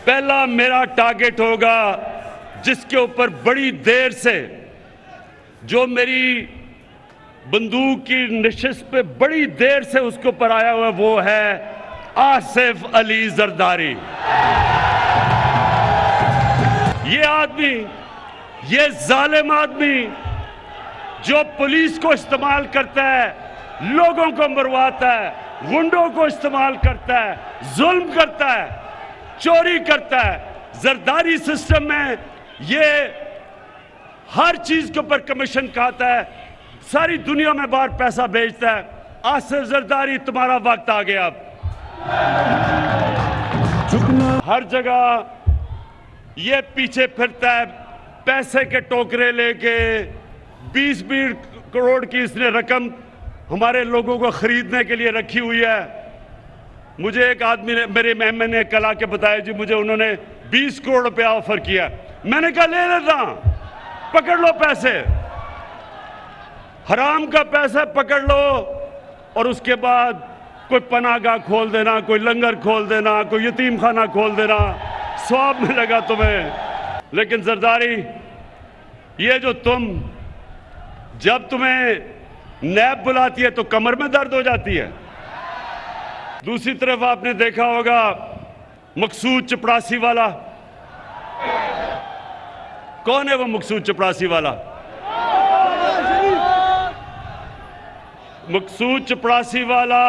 پہلا میرا ٹارگٹ ہوگا جس کے اوپر بڑی دیر سے جو میری بندوق کی نشست پہ بڑی دیر سے اس کے اوپر آیا ہوا وہ ہے آصف علی زرداری۔ یہ آدمی، یہ ظالم آدمی جو پولیس کو استعمال کرتا ہے، لوگوں کو مرواتا ہے، غنڈوں کو استعمال کرتا ہے، ظلم کرتا ہے، چوری کرتا ہے۔ زرداری سسٹم میں یہ ہر چیز کے اوپر کمیشن کھاتا ہے، ساری دنیا میں باہر پیسہ بھیجتا ہے۔ آصف زرداری تمہارا وقت آ گیا اب۔ ہر جگہ یہ پیچھے پھرتا ہے، پیسے کے ٹوکرے لے کے 20 کروڑ کی اس نے رقم ہمارے لوگوں کو خریدنے کے لیے رکھی ہوئی ہے۔ مجھے ایک آدمی نے، میرے مہمان نے کل آ کے بتایا جی مجھے انہوں نے 20 کروڑ روپیہ آفر کیا۔ میں نے کہا لے لیتا ہوں، پکڑ لو پیسے، حرام کا پیسہ پکڑ لو، اور اس کے بعد کوئی پناہ گاہ کھول دینا، کوئی لنگر کھول دینا، کوئی یتیم خانہ کھول دینا، ثواب ملے گا تمہیں۔ لیکن زرداری، یہ جو جب تمہیں نیب بلاتی ہے تو کمر میں درد ہو جاتی ہے۔ دوسری طرف آپ نے دیکھا ہوگا مقصود چپڑاسی والا۔ کون ہے وہ مقصود چپڑاسی والا؟ مقصود چپڑاسی والا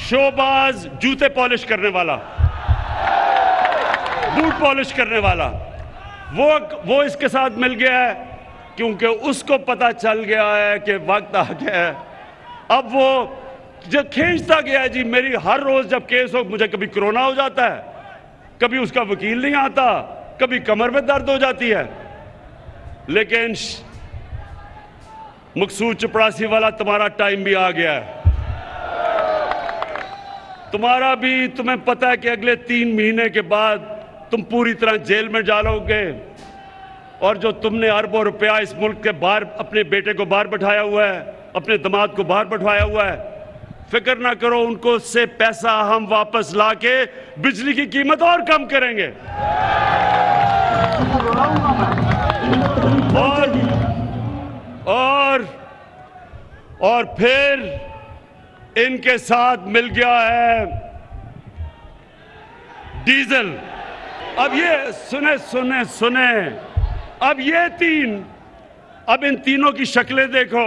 شوباز، جوتے پالش کرنے والا، بوٹ پالش کرنے والا، وہ اس کے ساتھ مل گیا ہے کیونکہ اس کو پتہ چل گیا ہے کہ وقت آ گیا ہے۔ اب وہ جو کھینچتا گیا ہے جی، میری ہر روز جب کیس ہو مجھے کبھی کرونا ہو جاتا ہے، کبھی اس کا وکیل نہیں آتا، کبھی کمر میں درد ہو جاتی ہے۔ لیکن مقصود چپڑاسی والا تمہارا ٹائم بھی آ گیا ہے، تمہارا بھی، تمہیں پتہ ہے کہ اگلے 3 مہینے کے بعد تم پوری طرح جیل میں ڈالو گے، اور جو تم نے اربوں روپیہ اس ملک کے باہر اپنے بیٹے کو باہر بٹھایا ہوا ہے، اپنے داماد کو باہر بٹھایا ہوا ہے، فکر نہ کرو، ان کو اس سے پیسہ ہم واپس لا کے بجلی کی قیمت اور کم کریں گے۔ اور پھر ان کے ساتھ مل گیا ہے ڈیزل۔ اب یہ سنیں اب یہ اب ان تینوں کی شکلیں دیکھو،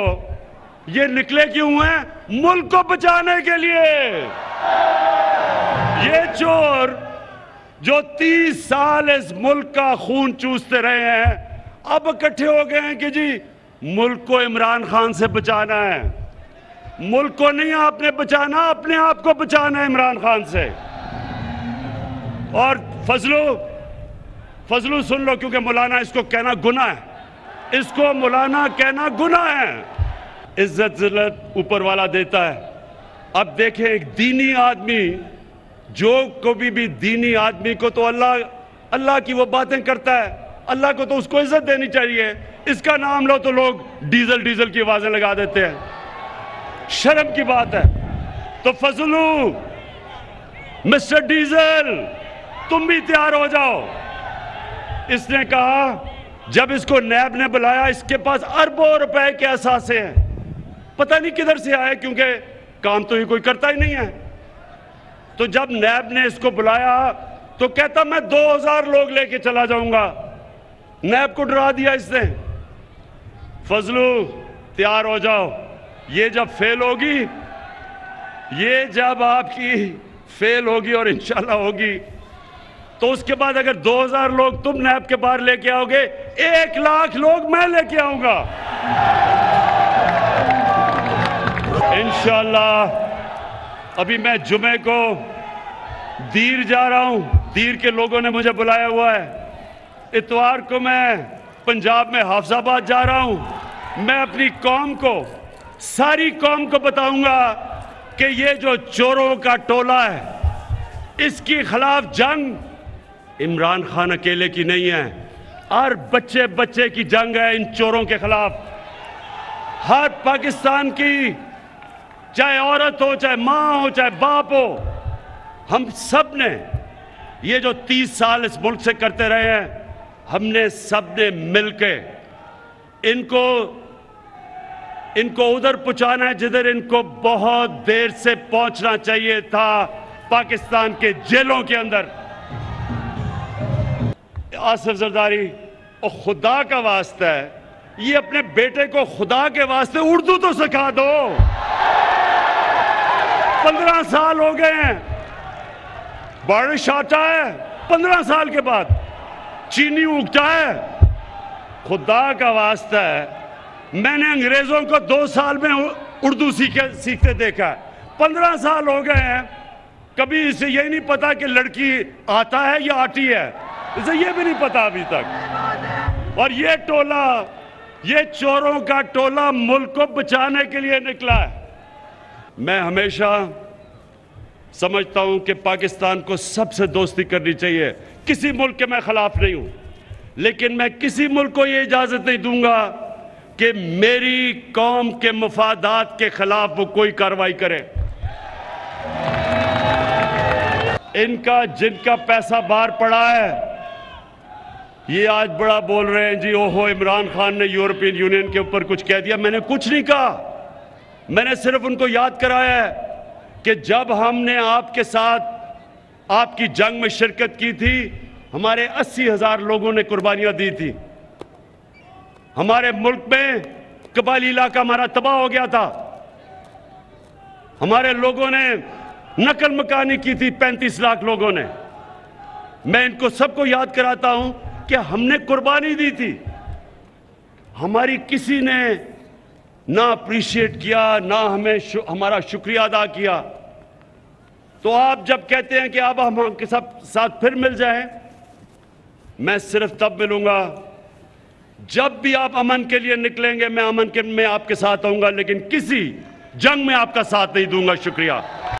یہ نکلے کیوں ہیں؟ ملک کو بچانے کے لیے۔ یہ چور جو 30 سال اس ملک کا خون چوستے رہے ہیں، اب اکٹھے ہو گئے ہیں کہ جی ملک کو عمران خان سے بچانا ہے۔ ملک کو نہیں آپ نے بچانا، اپنے آپ کو بچانا ہے عمران خان سے۔ اور فضلو سن لو، کیونکہ مولانا اس کو کہنا گناہ ہے، اس کو مولانا کہنا گناہ ہے۔ عزت ذلت اوپر والا دیتا ہے۔ اب دیکھیں ایک دینی آدمی، جو کبھی بھی دینی آدمی کو تو اللہ کی وہ باتیں کرتا ہے، اللہ کو تو اس کو عزت دینی چاہیے۔ اس کا نام لو تو لوگ ڈیزل کی آوازیں لگا دیتے ہیں، شرم کی بات ہے۔ تو فضلو، مسٹر ڈیزل، تم بھی تیار ہو جاؤ۔ اس نے کہا جب اس کو نیب نے بلایا، اس کے پاس اربوں روپے کے اثاثے ہیں، پتہ نہیں کدھر سے آئے، کیونکہ کام تو یہ کوئی کرتا ہی نہیں ہے۔ تو جب نیب نے اس کو بلایا تو کہتا میں 2000 لوگ لے کے چلا جاؤں گا۔ نیب کو ڈرا دیا اس نے۔ فضلو تیار ہو جاؤ، یہ جب فیل ہوگی، یہ جب آپ کی فیل ہوگی اور انشاءاللہ ہوگی، تو اس کے بعد اگر 2000 لوگ تم نیب کے باہر لے کے آؤ گے، 1 لاکھ لوگ میں لے کے آؤں گا انشاءاللہ۔ ابھی میں جمعے کو دیر جا رہا ہوں، دیر کے لوگوں نے مجھے بلایا ہوا ہے۔ اتوار کو میں پنجاب میں حافظ آباد جا رہا ہوں۔ میں اپنی قوم کو، ساری قوم کو بتاؤں گا کہ یہ جو چوروں کا ٹولہ ہے، اس کی خلاف جنگ عمران خان اکیلے کی نہیں ہے، ہر بچے کی جنگ ہے ان چوروں کے خلاف۔ ہر پاکستان کی، چاہے عورت ہو، چاہے ماں ہو، چاہے باپ ہو، ہم سب نے یہ جو 30 سال اس ملک سے کرتے رہے ہیں، ہم نے سب نے مل کے ان کو ادھر پہنچانا ہے جدھر ان کو بہت دیر سے پہنچنا چاہیے تھا، پاکستان کے جیلوں کے اندر۔ آصف زرداری، اور خدا کا واسطہ ہے، یہ اپنے بیٹے کو خدا کے واسطے اردو تو سکھا دو۔ 15 سال ہو گئے ہیں، بارش آتا ہے 15 سال کے بعد، چینی اگتا ہے۔ خدا کا واسطہ ہے، میں نے انگریزوں کو 2 سال میں اردو سیکھتے دیکھا ہے، 15 سال ہو گئے ہیں، کبھی اسے یہ نہیں پتا کہ لڑکی آتا ہے یا آتی ہے، اسے یہ بھی نہیں پتا ابھی تک۔ اور یہ ٹولہ، یہ چوروں کا ٹولہ ملک کو بچانے کے لیے نکلا ہے۔ میں ہمیشہ سمجھتا ہوں کہ پاکستان کو سب سے دوستی کرنی چاہیے، کسی ملک کے میں خلاف نہیں ہوں، لیکن میں کسی ملک کو یہ اجازت نہیں دوں گا کہ میری قوم کے مفادات کے خلاف وہ کوئی کارروائی کرے۔ جن کا پیسہ باہر پڑا ہے، یہ آج بڑا بول رہے ہیں جی اوہو عمران خان نے یورپین یونین کے اوپر کچھ کہہ دیا۔ میں نے کچھ نہیں کہا، میں نے صرف ان کو یاد کرایا ہے کہ جب ہم نے آپ کے ساتھ آپ کی جنگ میں شرکت کی تھی، ہمارے 80,000 لوگوں نے قربانیاں دی تھی، ہمارے ملک میں قبائلی علاقہ ہمارا تباہ ہو گیا تھا، ہمارے لوگوں نے نقل مکانی کی تھی، 35 لاکھ لوگوں نے۔ میں ان کو سب کو یاد کراتا ہوں کہ ہم نے قربانی دی تھی، ہماری کسی نے نہ اپریشیٹ کیا، نہ ہمیں ہمارا شکریہ ادا کیا۔ تو آپ جب کہتے ہیں کہ اب ہم کے ساتھ پھر مل جائیں، میں صرف تب ملوں گا جب بھی آپ امن کے لیے نکلیں گے، میں امن میں آپ کے ساتھ آؤں گا، لیکن کسی جنگ میں آپ کا ساتھ نہیں دوں گا۔ شکریہ۔